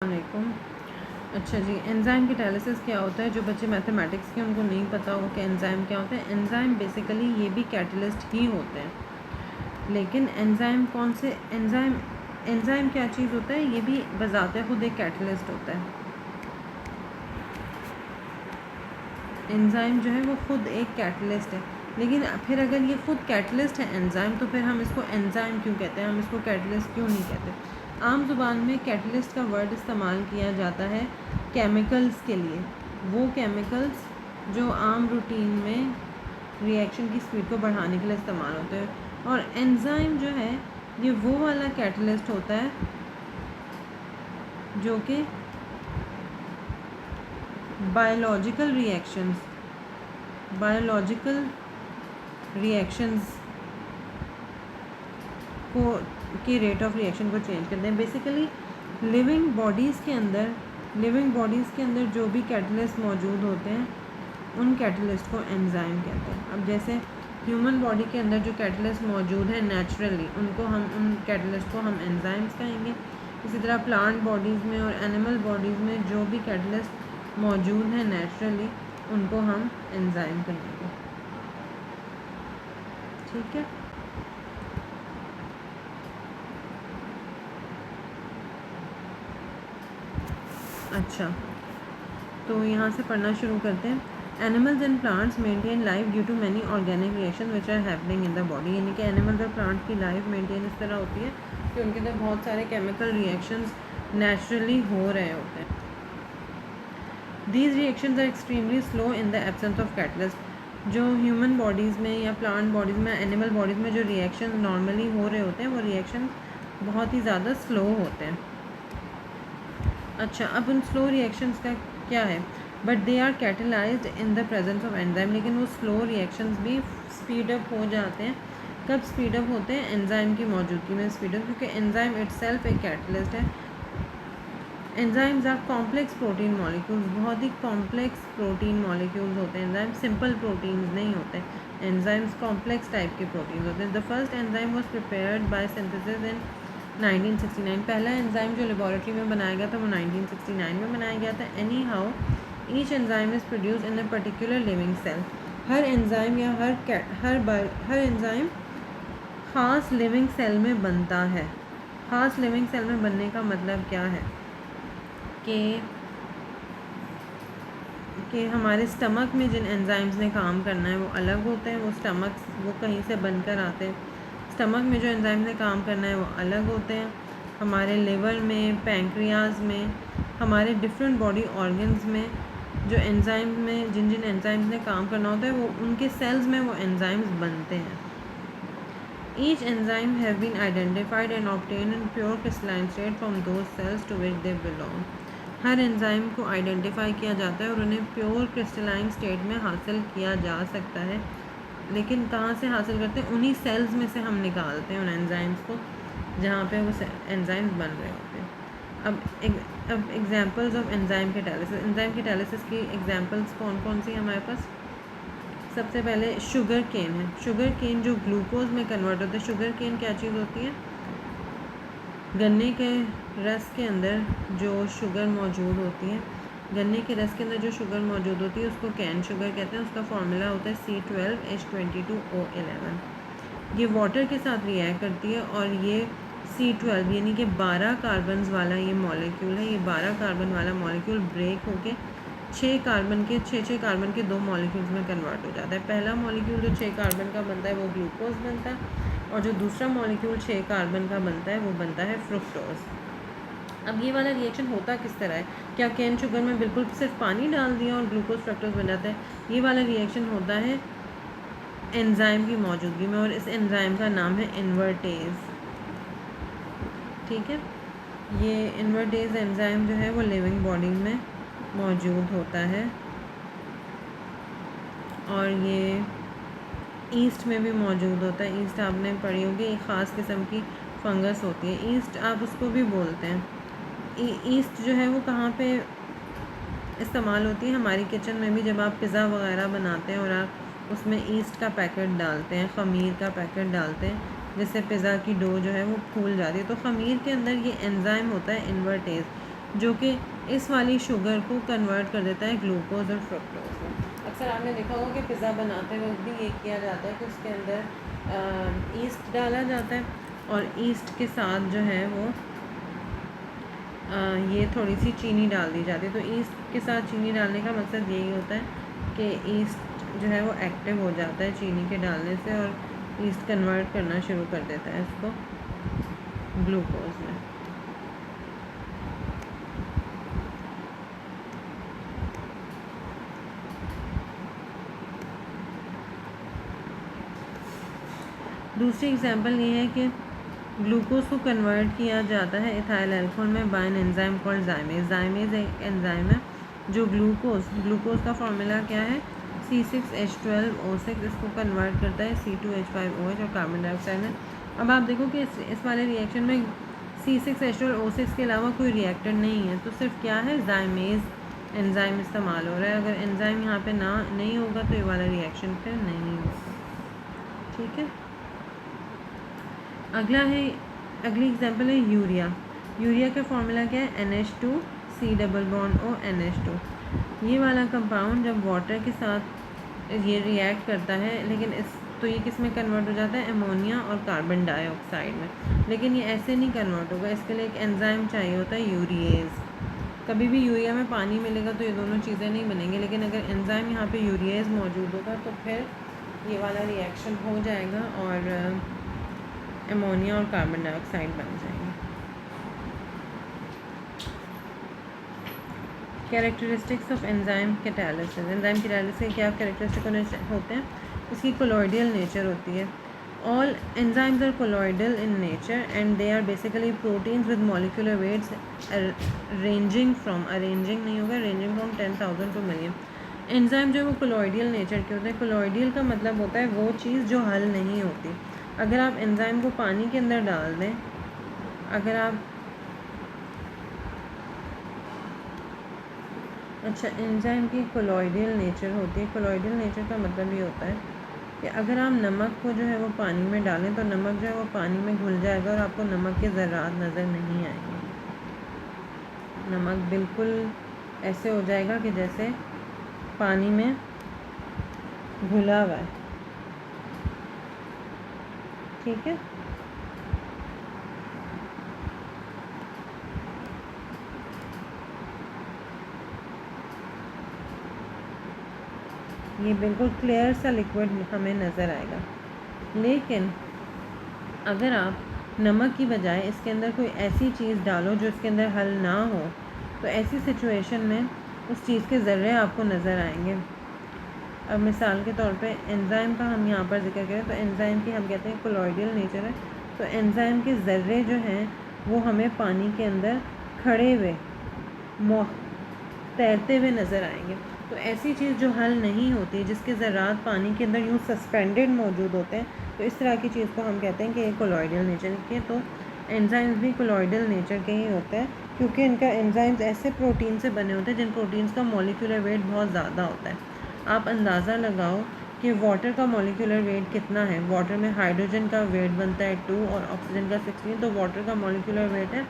वालेकुम। अच्छा जी, enzyme catalysis क्या होता है? जो बच्चे मैथमेटिक्स के उनको नहीं पता होगा कि एंजाइम क्या होता है। एंजाइम बेसिकली ये भी कैटलिस्ट ही होते हैं, लेकिन एंजाइम कौन से एंजाइम क्या चीज़ होता है? ये भी बजाते खुद एक कैटलिस्ट होता है। एंजाइम जो है वो खुद एक कैटलिस्ट है, लेकिन फिर अगर ये खुद कैटलिस्ट है एंजाइम, तो फिर हम इसको एंजाइम क्यों कहते हैं? हम इसको कैटलिस्ट क्यों नहीं कहते? आम ज़ुबान में कैटलिस्ट का वर्ड इस्तेमाल किया जाता है केमिकल्स के लिए, वो केमिकल्स जो आम रूटीन में रिएक्शन की स्पीड को बढ़ाने के लिए इस्तेमाल होते हैं। और एंजाइम जो है ये वो वाला कैटलिस्ट होता है जो कि बायोलॉजिकल रिएक्शंस को के रेट ऑफ रिएक्शन को चेंज करते हैं। बेसिकली लिविंग बॉडीज़ के अंदर जो भी कैटलिस्ट मौजूद होते हैं उन कैटलिस्ट को एंजाइम कहते हैं। अब जैसे ह्यूमन बॉडी के अंदर जो कैटलिस्ट मौजूद है नेचुरली, उन कैटलिस्ट को हम एंजाइम्स कहेंगे। इसी तरह प्लांट बॉडीज़ में और एनिमल बॉडीज़ में जो भी कैटलिस्ट मौजूद है नेचुरली, उनको हम एंजाइम कहेंगे। ठीक है। अच्छा, तो यहाँ से पढ़ना शुरू करते हैं। Animals and plants maintain life due to many organic reaction which are happening in the body. यानी कि एनिमल्स और प्लांट की लाइफ मेंटेन इस तरह होती है कि उनके अंदर बहुत सारे केमिकल रिएक्शंस नेचुरली हो रहे होते हैं। These reactions are extremely slow in the absence of catalyst. जो ह्यूमन बॉडीज़ में या प्लांट बॉडीज़ में, एनिमल बॉडीज़ में जो रिएक्शन नॉर्मली हो रहे होते हैं, वो रिएक्शन बहुत ही ज़्यादा स्लो होते हैं। अच्छा, अब उन स्लो रिएक्शंस का क्या है? But they are catalysed in the presence of enzyme. लेकिन वो स्लो रिएक्शंस भी स्पीड अप हो जाते हैं। कब स्पीड अप होते हैं? एंजाइम की मौजूदगी में स्पीड अप, क्योंकि एंजाइम इटसेल्फ एक कैटलिस्ट है। Enzymes are complex protein molecules. बहुत ही कॉम्प्लेक्स प्रोटीन मॉलिक्यूल्स होते हैं एंजाइम, सिंपल प्रोटीन्स नहीं होते। एंजाइम्स कॉम्प्लेक्स टाइप के प्रोटीन्स होते हैं। The first enzyme was prepared by synthesis in 1969। पहला एंजाइम जो लेबॉरेटरी में बनाया गया था वो 1969 में बनाया गया था। Anyhow each enzyme is produce in a particular living cell. हर एंजाइम या हर एंजाइम ख़ास लिविंग सेल में बनता है। ख़ास लिविंग सेल में बनने का मतलब क्या है कि हमारे स्टमक में जिन एंजाइम्स ने काम करना है वो अलग होते हैं। वो कहीं से बनकर आते हैं। स्टमक में जो एंजाइम्स ने काम करना है वो अलग होते हैं। हमारे लिवर में, पैंक्रियाज में, हमारे डिफरेंट बॉडी ऑर्गन्स में जो एंजाइम में जिन एंजाइम्स ने काम करना होता है, वो उनके सेल्स में वो एंजाइम्स बनते हैं। Each enzyme have been identified and obtain in pure crystalline state from those cells to which they belong. हर एंजाइम को आइडेंटिफाई किया जाता है और उन्हें प्योर क्रिस्टलाइन स्टेट में हासिल किया जा सकता है। लेकिन कहाँ से हासिल करते हैं? उन्हीं सेल्स में से हम निकालते हैं उन एंजाइम्स को जहाँ पे वो एंजाइम्स बन रहे होते हैं। अब examples of enzyme catalysis. Enzyme catalysis की एग्जांपल्स कौन कौन सी हमारे पास? सबसे पहले शुगर केन है। शुगर केन जो ग्लूकोज में कन्वर्ट होता है। शुगर केन क्या चीज़ होती है? गन्ने के रस के अंदर जो शुगर मौजूद होती है, गन्ने के रस के अंदर जो शुगर मौजूद होती है उसको कैन शुगर कहते हैं। उसका फार्मूला होता है C12H22O11। ये वाटर के साथ रिएक्ट करती है और ये C12 यानी कि 12 कार्बन्स वाला ये मॉलिक्यूल है। ये 12 कार्बन वाला मॉलिक्यूल ब्रेक होके 6 कार्बन के 2 मॉलिक्यूल्स में कन्वर्ट हो जाता है। पहला मॉलिक्यूल जो 6 कार्बन का बनता है वो ग्लूकोज बनता है, और जो दूसरा मॉलिक्यूल 6 कार्बन का बनता है वो बनता है फ्रुक्टोज। अब ये वाला रिएक्शन होता किस तरह है? क्या कैन शुगर में बिल्कुल सिर्फ पानी डाल दिया और ग्लूकोज फ्रुक्टोज बन जाता है? ये वाला रिएक्शन होता है एंजाइम की मौजूदगी में, और इस एंजाइम का नाम है इन्वर्टेज। ठीक है। ये इन्वर्टेज एंजाइम जो है वो लिविंग बॉडी में मौजूद होता है, और ये ईस्ट में भी मौजूद होता है। ईस्ट आपने पढ़ी होगी, एक ख़ास किस्म की फंगस होती है ईस्ट, आप उसको भी बोलते हैं। ईस्ट जो है वो कहाँ पे इस्तेमाल होती है? हमारी किचन में भी जब आप पिज़्ज़ा वगैरह बनाते हैं और आप उसमें ईस्ट का पैकेट डालते हैं, ख़मीर का पैकेट डालते हैं, जिससे पिज़्ज़ा की डो जो है वो फूल जाती है। तो ख़मीर के अंदर ये एंजाइम होता है इन्वर्टेज, जो कि इस वाली शुगर को कन्वर्ट कर देता है ग्लूकोज और फ्रुक्टोज में। अक्सर आपने देखा होगा कि पिज़्ज़ा बनाते वक्त भी ये किया जाता है कि उसके अंदर ईस्ट डाला जाता है और ईस्ट के साथ जो है वो ये थोड़ी सी चीनी डाल दी जाती है। तो ईस्ट के साथ चीनी डालने का मकसद यही होता है कि ईस्ट जो है वो एक्टिव हो जाता है चीनी के डालने से और ईस्ट कन्वर्ट करना शुरू कर देता है इसको ग्लूकोज में। दूसरी एग्जांपल ये है कि ग्लूकोज को कन्वर्ट किया जाता है इथाइल अल्कोहल में by an enzyme called zymase. Zymase एक एंजाइम है जो ग्लूकोज का फार्मूला क्या है C6H12O6, इसको कन्वर्ट करता है C2H5OH और कार्बन डाइऑक्साइड में। अब आप देखो कि इस वाले रिएक्शन में C6H12O6 के अलावा कोई रिएक्टर नहीं है, तो सिर्फ क्या है जाइमेज एंजाइम इस्तेमाल हो रहा है। अगर एंजाइम यहाँ पे नहीं होगा तो ये वाला रिएक्शन फिर नहीं होगा। ठीक है, अगली एग्जांपल है यूरिया। यूरिया का फॉर्मूला क्या है NH2C double bond O NH2। ये वाला कंपाउंड जब वाटर के साथ ये रिएक्ट करता है लेकिन ये किस में कन्वर्ट हो जाता है अमोनिया और कार्बन डाइऑक्साइड में। लेकिन ये ऐसे नहीं कन्वर्ट होगा, इसके लिए एक एंजाइम चाहिए होता है यूरिएज। कभी भी यूरिया में पानी मिलेगा तो ये दोनों चीज़ें नहीं बनेंगी, लेकिन अगर एंजाइम यहाँ पे यूरिएज मौजूद होगा तो फिर ये वाला रिएक्शन हो जाएगा और अमोनिया और कार्बन डाइऑक्साइड बन जाएंगे। Characteristics of enzyme catalysis. Enzyme catalysis के क्या कैरेक्टरिस्टिक होते हैं? इसकी कोलॉइडल नेचर होती है। All enzymes are colloidal in nature and they are basically proteins with molecular weights ranging from 10,000 to million। Enzyme जो है वो कोलॉइडल नेचर के होते हैं। कोलॉइडल का मतलब होता है वो चीज़ जो हल नहीं होती। अगर आप एंजाइम को पानी के अंदर डाल दें, एंजाइम की कोलॉइडल नेचर होती है। कोलॉइडल नेचर का मतलब ये होता है कि अगर आप नमक को जो है वो पानी में डालें तो नमक जो है वो पानी में घुल जाएगा और आपको नमक के ज़र्रात नज़र नहीं आएंगे। नमक बिल्कुल ऐसे हो जाएगा कि जैसे पानी में घुला हुआ है। ठीक है, ये बिल्कुल क्लियर सा लिक्विड हमें नज़र आएगा। लेकिन अगर आप नमक की बजाय इसके अंदर कोई ऐसी चीज़ डालो जो इसके अंदर हल ना हो तो ऐसी सिचुएशन में उस चीज़ के ज़र्रे आपको नज़र आएंगे। अब मिसाल के तौर पे एंजाइम का हम यहाँ पर जिक्र करें तो एंजाइम की हम कहते हैं कोलॉइडल नेचर है। तो एंजाइम के ज़र्रे जो हैं वो हमें पानी के अंदर खड़े हुए तैरते हुए नज़र आएंगे। तो ऐसी चीज़ जो हल नहीं होती, जिसके ज़रात पानी के अंदर यूँ सस्पेंडेड मौजूद होते हैं, तो इस तरह की चीज़ को हम कहते हैं कि ये कोलॉइडल नेचर के। तो एंजाइम्स भी कोलॉइडल नेचर के ही होते हैं क्योंकि इनका एंजाइम्स ऐसे प्रोटीन से बने होते हैं जिन प्रोटीन्स का मॉलिक्यूलर वेट बहुत ज़्यादा होता है। आप अंदाज़ा लगाओ कि वाटर का मॉलिक्यूलर वेट कितना है। वाटर में हाइड्रोजन का वेट बनता है 2 और ऑक्सीजन का 16, तो वाटर का मॉलिक्यूलर वेट है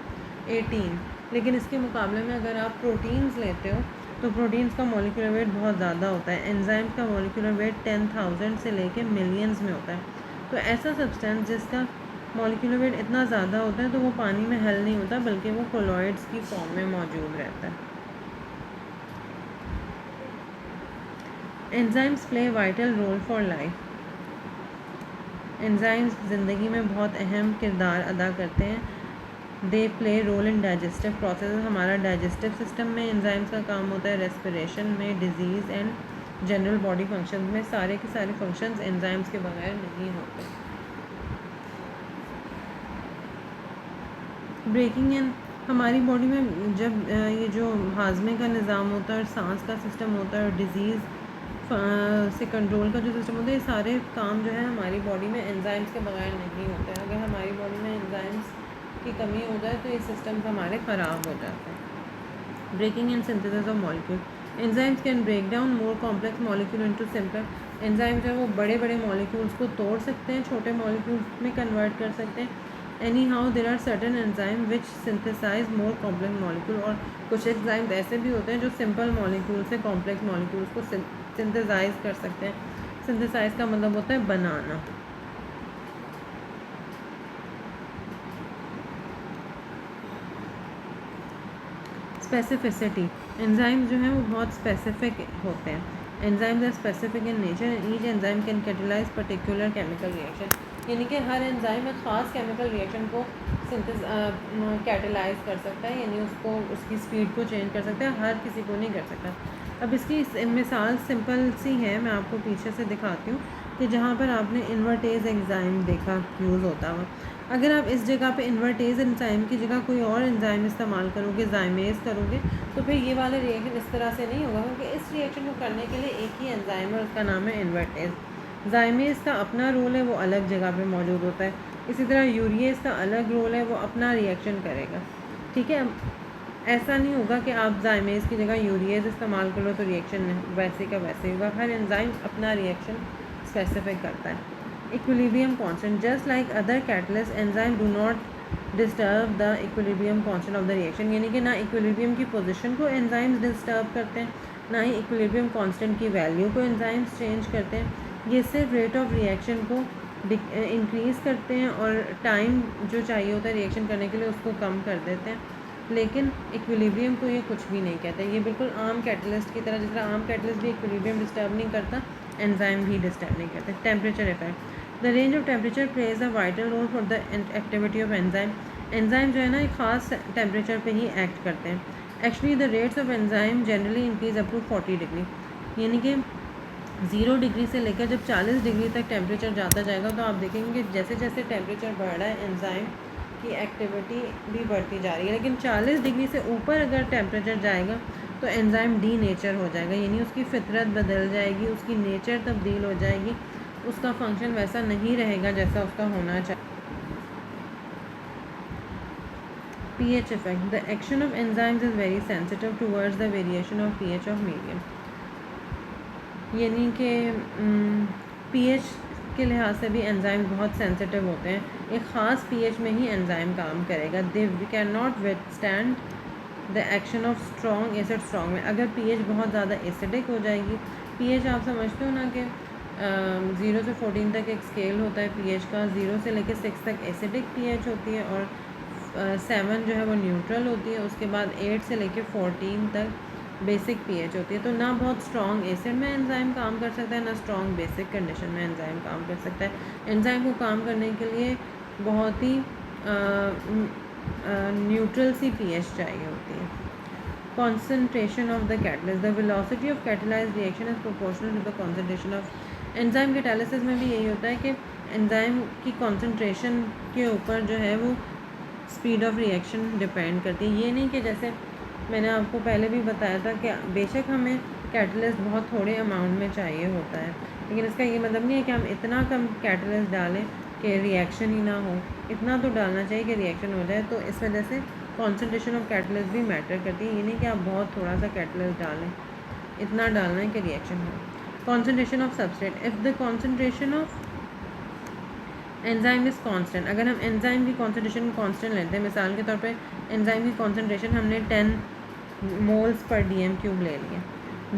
18। लेकिन इसके मुकाबले में अगर आप प्रोटीन्स लेते हो तो प्रोटीन्स का मॉलिक्यूलर वेट बहुत ज़्यादा होता है। एंजाइम्स का मॉलिक्यूलर वेट 10,000 से लेके मिलियंस में होता है। तो ऐसा सब्सटेंस जिसका मॉलिक्यूलर वेट इतना ज़्यादा होता है तो वो पानी में हल नहीं होता बल्कि वो कोलॉइड्स की फॉर्म में मौजूद रहता है। Enzymes play vital role for life. Enzymes ज़िंदगी में बहुत अहम किरदार अदा करते हैं। They play role in digestive process. हमारा डाइजेस्टिव सिस्टम में एंजाइम्स का काम होता है। रेस्पिरेशन में, disease and general body function में सारे के सारे फंक्शंस एंजाइम्स के बगैर नहीं होते। ब्रेकिंग इन हमारी बॉडी में जब ये जो हाजमे का निज़ाम होता है और सांस का सिस्टम होता है और डिज़ीज़ से कंट्रोल का जो सिस्टम होता है, ये सारे काम जो है हमारी बॉडी में एंजाइम्स के बगैर नहीं होते हैं। अगर हमारी बॉडी में एंजाइम्स की कमी हो जाए तो ये सिस्टम्स हमारे ख़राब हो जाते हैं। Breaking and synthesis of molecule. Enzymes can break down more complex molecule into simple. Enzyme जो है वो बड़े बड़े मॉलिक्यूल्स को तोड़ सकते हैं, छोटे मॉलिक्यूल्स में कन्वर्ट कर सकते हैं। Anyhow there are certain enzyme which synthesize more complex molecule, और कुछ एंजाइम ऐसे भी होते हैं जो सिंपल मॉलिक्यूल से कॉम्प्लेक्स मॉलिक्यूल्स को सिंथेसाइज कर सकते हैं। सिंथेसाइज का मतलब होता है बनाना। स्पेसिफिसिटी, एंजाइम जो हैं वो बहुत स्पेसिफिक होते हैं। Enzymes are specific in nature, each enzyme can catalyse particular chemical reaction, यानी कि हर एंजाइम एक ख़ास केमिकल रिएक्शन को कैटेलाइज कर सकता है, यानी उसको उसकी स्पीड को चेंज कर सकता है, हर किसी को नहीं कर सकता। अब इसकी मिसाल सिंपल सी है, मैं आपको पीछे से दिखाती हूँ कि जहाँ पर आपने इन्वर्टेज एंजाइम देखा यूज़ होता हुआ, अगर आप इस जगह पे इन्वर्टेज एंजाइम की जगह कोई और एंजाइम इस्तेमाल करोगे, जाइमेज करोगे, तो फिर ये वाला रिएक्शन इस तरह से नहीं होगा, क्योंकि इस रिएक्शन को करने के लिए एक ही एंजाइम है, उसका नाम है इन्वर्टेज। जाइमेज का अपना रोल है, वो अलग जगह पे मौजूद होता है। इसी तरह यूरिएज का अलग रोल है, वो अपना रिएक्शन करेगा। ठीक है, ऐसा नहीं होगा कि आप जाइमेज की जगह यूरिएज इस्तेमाल कर लो तो रिएक्शन वैसे का वैसे होगा। हर एंजाइम अपना रिएक्शन स्पेसिफिक करता है। Equilibrium constant, just like other catalyst enzyme do not disturb the equilibrium constant of the reaction, यानी कि ना इक्विलिब्रियम की पोजीशन को एंजाइम्स डिस्टर्ब करते हैं, ना ही इक्विलिब्रियम कांस्टेंट की वैल्यू को एंजाइम्स चेंज करते हैं। ये सिर्फ रेट ऑफ रिएक्शन को इंक्रीज़ करते हैं और टाइम जो चाहिए होता है रिएक्शन करने के लिए उसको कम कर देते हैं, लेकिन इक्विलिब्रियम को ये कुछ भी नहीं कहते। ये बिल्कुल आम कैटलिस्ट की तरह, जिस तरह आम कैटलिस्ट भी इक्विलिब्रियम डिस्टर्ब नहीं करता, एंजाइम भी डिस्टर्ब नहीं करते। Temperature effect, the range of temperature plays a vital role for the activity of enzyme. Enzyme जो है ना एक ख़ास टेम्परेचर पे ही एक्ट करते हैं। Actually the rates of enzyme generally increase up to 40 degree, यानी कि 0 डिग्री से लेकर जब 40 डिग्री तक टेम्परेचर जाता जाएगा तो आप देखेंगे कि जैसे जैसे टेम्परेचर बढ़ रहा है एंजाइम की एक्टिविटी भी बढ़ती जा रही है। लेकिन 40 डिग्री से ऊपर अगर टेम्परेचर जाएगा तो एंजाइम डी नेचर हो जाएगा, यानी उसकी फितरत बदल जाएगी, उसकी नेचर तब्दील हो जाएगी, उसका फंक्शन वैसा नहीं रहेगा जैसा उसका होना चाहिए। pH effect, the action of enzymes is very sensitive towards the variation of pH of medium, यानी कि pH के लिहाज से भी एंजाइम बहुत सेंसिटिव होते हैं। एक ख़ास pH में ही एंजाइम काम करेगा। They can not withstand the action of strong acid strong में। अगर pH बहुत ज़्यादा एसिडिक हो जाएगी, pH आप समझते हो ना कि 0 से 14 तक एक स्केल होता है pH का, 0 से लेकर 6 तक एसिडिक pH होती है और 7 जो है वो न्यूट्रल होती है, उसके बाद 8 से लेकर 14 तक बेसिक pH होती है। तो ना बहुत स्ट्रॉन्ग एसिड में एंजाइम काम कर सकता है, ना स्ट्रॉन्ग बेसिक कंडीशन में एंजाइम काम कर सकता है। एंजाइम को काम करने के लिए बहुत ही न्यूट्रल सी pH चाहिए होती है। concentration of the catalyst, the velocity of catalyzed reaction is proportional to the concentration of enzyme catalysis में भी यही होता है कि एंजाइम की कंसंट्रेशन के ऊपर जो है वो स्पीड ऑफ रिएक्शन डिपेंड करती है। ये नहीं कि जैसे मैंने आपको पहले भी बताया था कि बेशक हमें कैटलिस्ट बहुत थोड़े अमाउंट में चाहिए होता है, लेकिन इसका ये मतलब नहीं है कि हम इतना कम कैटलिस्ट डालें कि रिएक्शन ही ना हो। इतना तो डालना चाहिए कि रिएक्शन हो जाए। तो इस वजह से कॉन्सेंट्रेशन ऑफ कैटलिस्ट भी मैटर करती है। ये नहीं कि आप बहुत थोड़ा सा कैटलिस्ट डालें, इतना डालना है कि रिएक्शन हो। Concentration of substrate, if the concentration of enzyme is constant, अगर हम एंजाइम की कॉन्सेंट्रेशन कांस्टेंट लेते हैं, मिसाल के तौर पे एंजाइम की कॉन्सेंट्रेशन हमने 10 मोल्स पर DM³ ले लिए,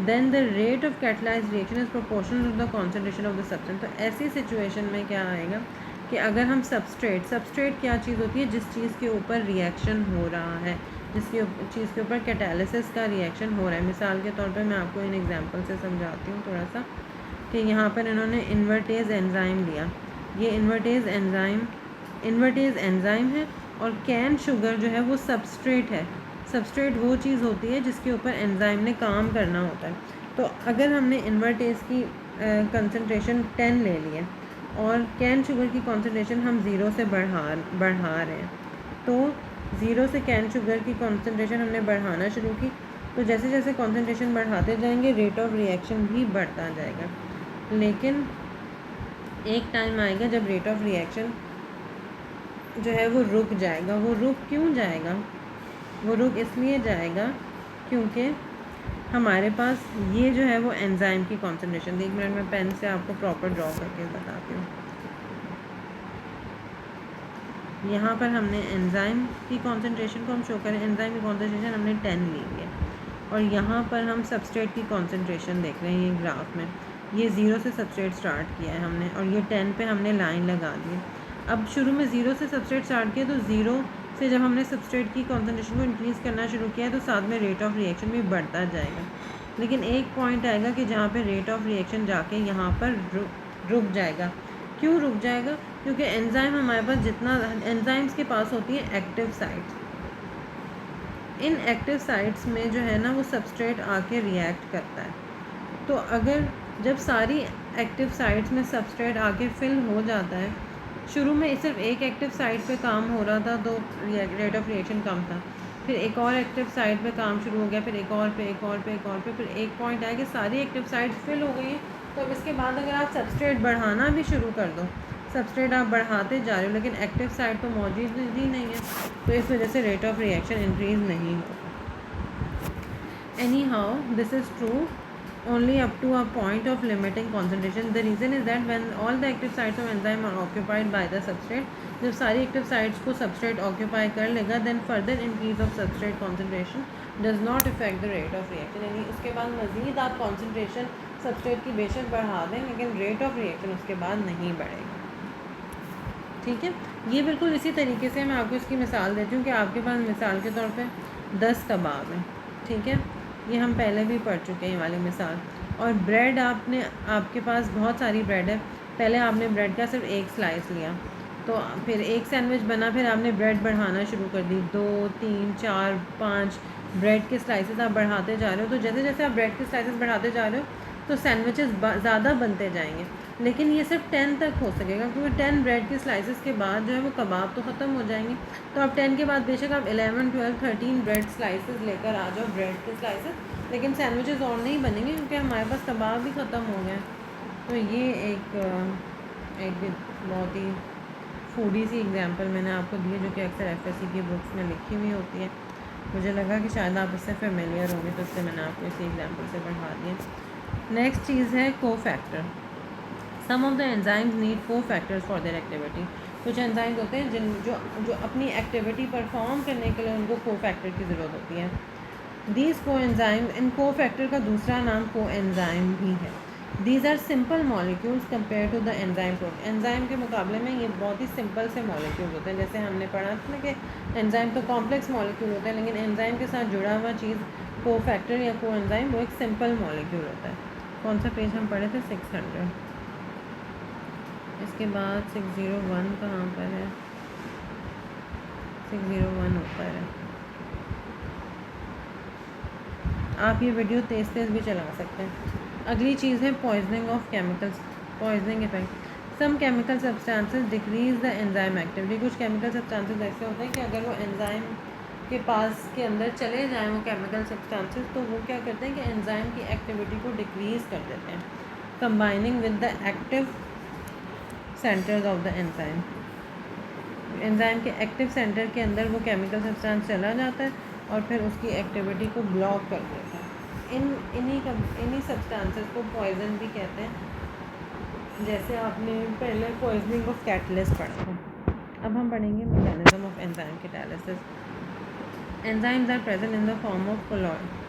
then the rate of catalysed reaction is proportional to the concentration of the substance. तो ऐसी सिचुएशन में क्या आएगा कि अगर हम सबस्ट्रेट क्या चीज़ होती है, जिस चीज़ के ऊपर रिएक्शन हो रहा है, जिसकी चीज़ के ऊपर कैटालिसिस का रिएक्शन हो रहा है। मिसाल के तौर पे मैं आपको इन एग्जांपल से समझाती हूँ थोड़ा सा, कि यहाँ पर इन्होंने इन्वर्टेज एंजाइम लिया। ये इन्वर्टेज एंजाइम है और कैन शुगर जो है वो सबस्ट्रेट है। सबस्ट्रेट वो चीज़ होती है जिसके ऊपर एंजाइम ने काम करना होता है। तो अगर हमने इन्वर्टेज की कंसंट्रेशन 10 ले ली है और कैन शुगर की कंसंट्रेशन हम 0 से बढ़ा रहे हैं, तो 0 से कैन शुगर की कंसंट्रेशन हमने बढ़ाना शुरू की, तो जैसे जैसे कंसंट्रेशन बढ़ाते जाएंगे रेट ऑफ रिएक्शन भी बढ़ता जाएगा। लेकिन एक टाइम आएगा जब रेट ऑफ रिएक्शन जो है वो रुक जाएगा। वो रुक क्यों जाएगा? वो रुक इसलिए जाएगा क्योंकि हमारे पास ये जो है वो एंजाइम की कंसंट्रेशन, 1 मिनट में पेन से आपको प्रॉपर ड्रॉ करके बताती हूँ। यहाँ पर हमने एंजाइम की कॉन्सेंट्रेशन को हम शो करें, एंजाइम की कॉन्सेंट्रेशन हमने 10 ली हुई है और यहाँ पर हम सबस्ट्रेट की कॉन्सेंट्रेशन देख रहे हैं ये ग्राफ में, ये 0 से सबस्ट्रेट स्टार्ट किया है हमने और ये 10 पे हमने लाइन लगा दी। अब शुरू में 0 से सबस्ट्रेट स्टार्ट किया तो 0 से जब हमने सबस्ट्रेट की कॉन्सेंट्रेशन को इंक्रीज़ करना शुरू किया तो साथ में रेट ऑफ रिएक्शन भी बढ़ता जाएगा, लेकिन एक पॉइंट आएगा कि जहाँ पे रेट ऑफ रिएक्शन जाके यहाँ पर रुक जाएगा। क्यों रुक जाएगा? क्योंकि एंजाइम हमारे पास जितना एंजाइम्स के पास होती है एक्टिव साइट्स, इन एक्टिव साइट्स में जो है ना वो सबस्ट्रेट आके रिएक्ट करता है। तो अगर जब सारी एक्टिव साइट्स में सबस्ट्रेट आके फिल हो जाता है, शुरू में सिर्फ एक एक्टिव साइट पे काम हो रहा था तो रेट ऑफ रिएक्शन कम था, फिर एक और एक्टिव साइट पे काम शुरू हो गया, फिर एक और पे, एक और पे, एक और पे, फिर एक पॉइंट आया कि सारी एक्टिव साइट्स फिल हो गई हैं। तो अब इसके बाद अगर आप सबस्ट्रेट बढ़ाना भी शुरू कर दो, सबस्ट्रेट आप बढ़ाते जा रहे हो लेकिन एक्टिव साइट तो मौजूद ही नहीं है, तो इस वजह से रेट ऑफ रिएक्शन इंक्रीज़ नहीं होगा। Any how this is true only up to a point of limiting concentration. The reason is that when all the active sites of enzyme are occupied by the substrate, जब सारी active sites को substrate occupy कर लेगा, then further increase of substrate concentration does not affect the rate of reaction. यानी उसके बाद मज़ीद आप concentration substrate की बेशक बढ़ा दें लेकिन rate of reaction उसके बाद नहीं बढ़ेगा। ठीक है, ये बिल्कुल इसी तरीके से मैं आपको इसकी मिसाल देती हूँ कि आपके पास मिसाल के तौर पे 10 कबाब हैं, ठीक है, ये हम पहले भी पढ़ चुके हैं ये वाली मिसाल। और ब्रेड आपके पास बहुत सारी ब्रेड है, पहले आपने ब्रेड का सिर्फ एक स्लाइस लिया, तो फिर एक सैंडविच बना, फिर आपने ब्रेड बढ़ाना शुरू कर दी, 2 3 4 5 ब्रेड के स्लाइसेस आप बढ़ाते जा रहे हो। तो जैसे जैसे आप ब्रेड के स्लाइसेस बढ़ाते जा रहे हो तो सैंडविचेस ज़्यादा बनते जाएंगे, लेकिन ये सिर्फ 10 तक हो सकेगा क्योंकि 10 ब्रेड के स्लाइसेस के बाद जो है वो कबाब तो ख़त्म हो जाएंगे। तो आप 10 के बाद बेशक आप 11 12 13 ब्रेड स्लाइसेस लेकर आ जाओ, ब्रेड के स्लाइसेस, लेकिन सैंडविचेस और नहीं बनेंगे क्योंकि हमारे पास कबाब भी ख़त्म हो गए। तो ये एक बहुत ही फूडी सी एग्जांपल मैंने आपको दी है जो कि अक्सर एफएससी की बुक्स में लिखी हुई होती है। मुझे लगा कि शायद आप इससे फेमिलियर होंगे तो इससे मैंने आपको इसी एग्जांपल से बढ़ा दिया। नेक्स्ट चीज़ है cofactor. Some of the enzymes need cofactors for their activity. कुछ एंजाइम्स होते हैं जो अपनी एक्टिविटी परफॉर्म करने के लिए उनको कोफैक्टर की ज़रूरत होती है। दीज को एंजाइम, इन कोफैक्टर का दूसरा नाम को एंजाइम भी है। These are simple molecules compare to the enzyme protein. Enzyme के मुकाबले में ये बहुत ही सिंपल से मॉलिक्यूल्स होते हैं। जैसे हमने पढ़ा था ना कि एंजाइम तो कॉम्प्लेक्स मॉलिक्यूल होते हैं, लेकिन एंजाइम के साथ जुड़ा हुआ चीज़ कोफैक्टर या को एंजाइम वो एक सिंपल मॉलिक्यूल होता है। कौन सा पेज हम पढ़े थे? 600। इसके बाद 601 कहाँ पर है? 601 ऊपर है। आप ये वीडियो तेज़ तेज़ भी चला सकते हैं। अगली चीज़ है poisoning of chemicals, poisoning effect. Some chemical substances decrease the enzyme activity. कुछ केमिकल सब्सटेंसेस ऐसे होते हैं कि अगर वो एंजाइम के पास के अंदर चले जाएं वो केमिकल सब्सटेंसेस, तो वो क्या करते हैं कि एंजाइम की एक्टिविटी को डिक्रीज़ कर देते हैं, combining with the active centres of the enzyme. Enzyme के एक्टिव सेंटर के अंदर वो केमिकल सब्सटेंस चला जाता है और फिर उसकी एक्टिविटी को ब्लॉक कर देता है। इन्हीं सब्सटेंसेस को पॉइजन भी कहते हैं, जैसे आपने पहले पॉइजनिंग ऑफ कैटलिस्ट पढ़ा था। अब हम पढ़ेंगे mechanism of enzyme catalysis. Enzymes are present in the form of colloid.